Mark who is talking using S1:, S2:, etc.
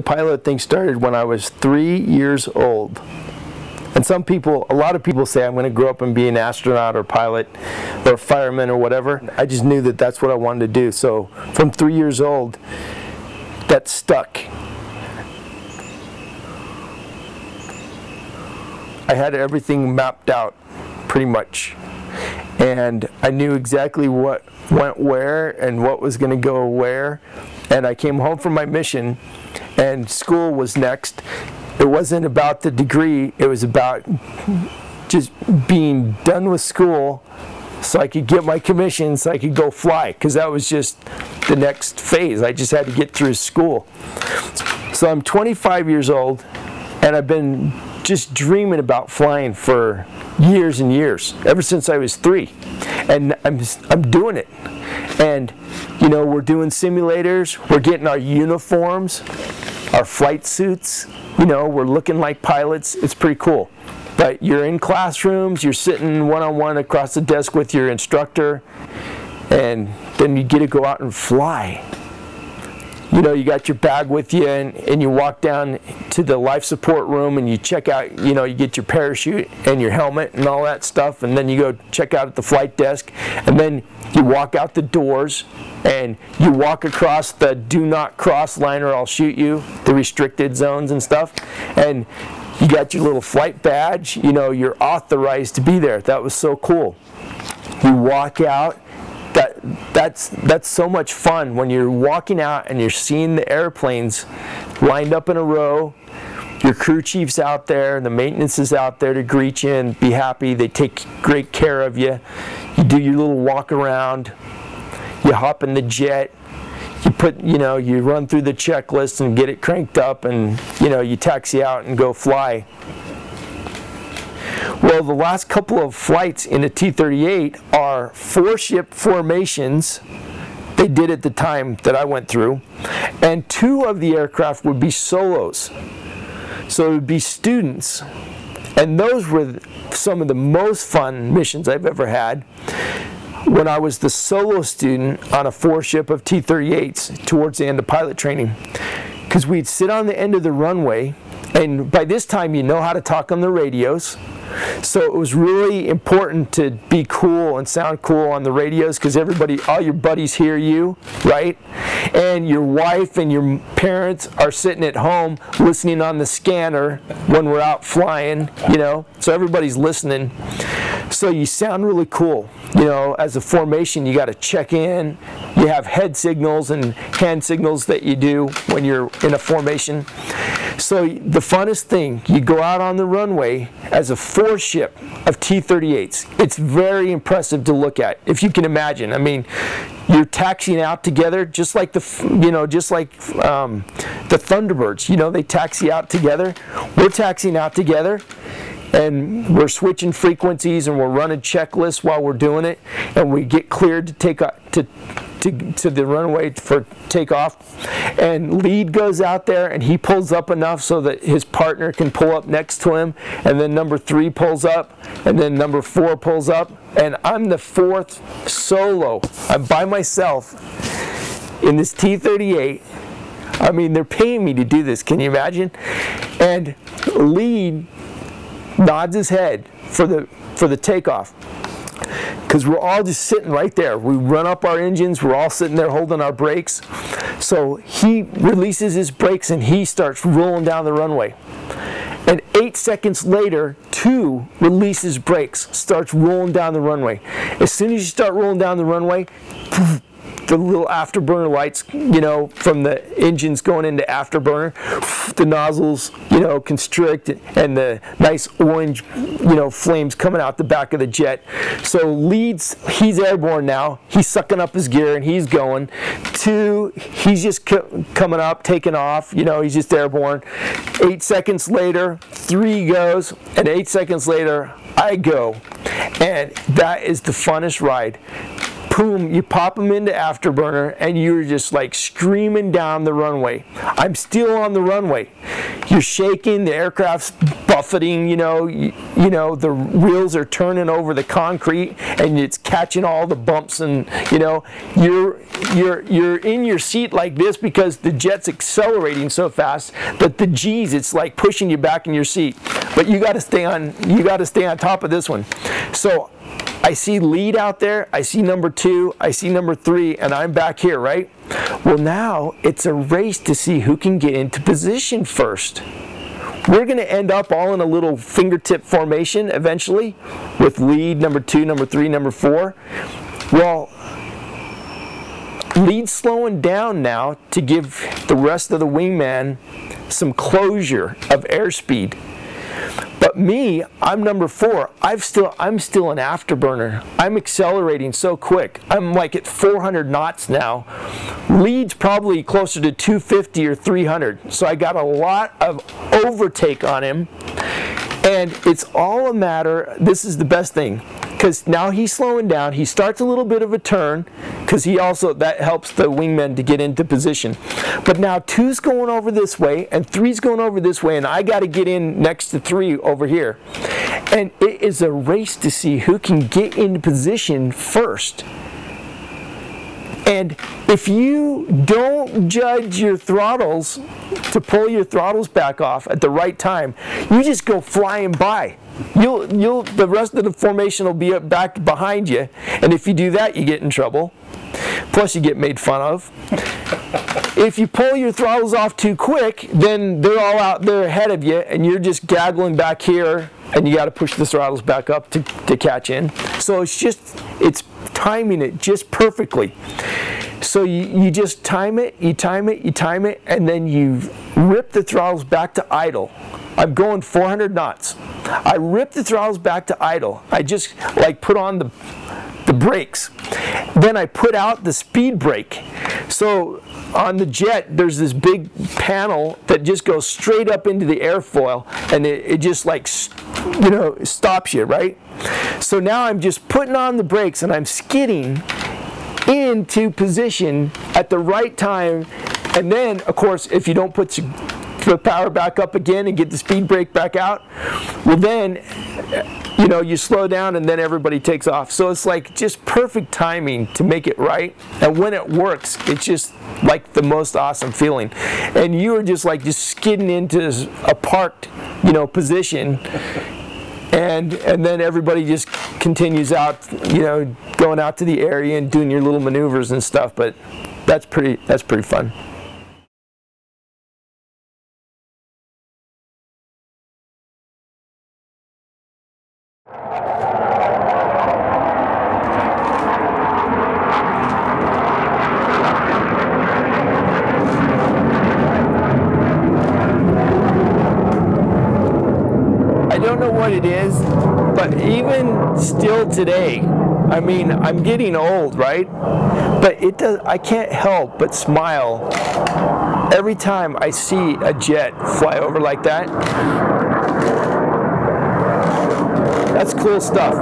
S1: the pilot thing started when I was 3 years old. And a lot of people say I'm going to grow up and be an astronaut or pilot or fireman or whatever. I just knew that that's what I wanted to do. So from 3 years old, that stuck. I had everything mapped out pretty much. And I knew exactly what went where and what was going to go where. And I came home from my mission and school was next. It wasn't about the degree, it was about just being done with school so I could get my commission so I could go fly, because that was just the next phase. I just had to get through school. So I'm 25 years old and I've been just dreaming about flying for years and years, ever since I was 3. And I'm doing it. And you know, we're doing simulators, we're getting our uniforms, our flight suits, you know, we're looking like pilots. It's pretty cool. But you're in classrooms, you're sitting one-on-one across the desk with your instructor, and then you get to go out and fly. You know, you got your bag with you, and you walk down to the life support room and you check out, you know, you get your parachute and your helmet and all that stuff, and then you go check out at the flight desk, and then you walk out the doors and you walk across the do not cross line or I'll shoot you, the restricted zones and stuff, and you got your little flight badge, you know, you're authorized to be there. That was so cool. You walk out. That's so much fun when you're walking out and you're seeing the airplanes lined up in a row. Your crew chief's out there, the maintenance is out there to greet you and be happy. They take great care of you. You do your little walk around. You hop in the jet. You run through the checklist and get it cranked up, and you taxi out and go fly. Well, the last couple of flights in a T-38 are 4-ship formations. They did at the time that I went through. And 2 of the aircraft would be solos. So it would be students. And those were some of the most fun missions I've ever had. When I was the solo student on a 4-ship of T-38s towards the end of pilot training. Because we'd sit on the end of the runway, and by this time you know how to talk on the radios. So it was really important to be cool and sound cool on the radios, because all your buddies hear you, right? And your wife and your parents are sitting at home listening on the scanner when we're out flying, so everybody's listening. So you sound really cool. As a formation, you got to check in. You have head signals and hand signals that you do when you're in a formation. So the funnest thing, you go out on the runway as a 4-ship of T-38s. It's very impressive to look at, if you can imagine. I mean, you're taxiing out together, just like the Thunderbirds. They taxi out together. We're taxiing out together. And we're switching frequencies and we're running checklists while we're doing it, and we get cleared to take to the runway for takeoff, and lead goes out there and he pulls up enough so that his partner can pull up next to him, and then number 3 pulls up, and then number 4 pulls up, and I'm the 4th solo. I'm by myself in this T-38. I mean, they're paying me to do this, can you imagine? And lead nods his head for the takeoff, because we're all just sitting right there. We run up our engines, we're all sitting there holding our brakes. So he releases his brakes and he starts rolling down the runway. And 8 seconds later, 2 releases brakes, starts rolling down the runway. As soon as you start rolling down the runway, the little afterburner lights, from the engines going into afterburner, the nozzles, constrict, and the nice orange, flames coming out the back of the jet. So he's airborne now. He's sucking up his gear and he's going. 2, he's just coming up, taking off, he's just airborne. 8 seconds later, 3 goes, and 8 seconds later, I go. And that is the funnest ride. Boom, you pop them into afterburner and you're just like screaming down the runway. I'm still on the runway. You're shaking, the aircraft's buffeting, the wheels are turning over the concrete and it's catching all the bumps, and you know, you're in your seat like this because the jet's accelerating so fast that the G's, it's like pushing you back in your seat. But you got to stay on top of this one. So I see lead out there, I see number 2, I see number 3, and I'm back here, right? Well, now it's a race to see who can get into position first. We're going to end up all in a little fingertip formation eventually with lead, number 2, number 3, number 4. Well, lead's slowing down now to give the rest of the wingman some closure of airspeed. But me, I'm number 4. I'm still an afterburner. I'm accelerating so quick. I'm like at 400 knots now. Lead's probably closer to 250 or 300. So I got a lot of overtake on him. And it's all a matter, this is the best thing, because now he's slowing down. He starts a little bit of a turn, because that helps the wingman to get into position. But now 2's going over this way, and 3's going over this way, and I got to get in next to 3 over here. And it is a race to see who can get into position first. And if you don't judge your throttles to pull your throttles back off at the right time, you just go flying by. The rest of the formation will be back behind you, and if you do that, you get in trouble. Plus, you get made fun of. If you pull your throttles off too quick, then they're all out there ahead of you, and you're just gaggling back here, and you got to push the throttles back up to catch in. So it's timing it just perfectly. So you just time it, you time it, you time it, and then you rip the throttles back to idle. I'm going 400 knots. I rip the throttles back to idle. I just like put on the brakes. Then I put out the speed brake. So on the jet, there's this big panel that just goes straight up into the airfoil, and it just like, you know, stops you, right? So now I'm just putting on the brakes, and I'm skidding into position at the right time. And then, of course, if you don't put the power back up again and get the speed brake back out, well then, you know, you slow down and then everybody takes off. So it's like just perfect timing to make it right. And when it works, it's just like the most awesome feeling. And you are just like skidding into a parked, you know, position. And then everybody just continues out, you know, going out to the area and doing your little maneuvers and stuff. But that's pretty fun. I don't know what it is, but even still today, I mean, I'm getting old, right? But I can't help but smile every time I see a jet fly over like that. That's cool stuff.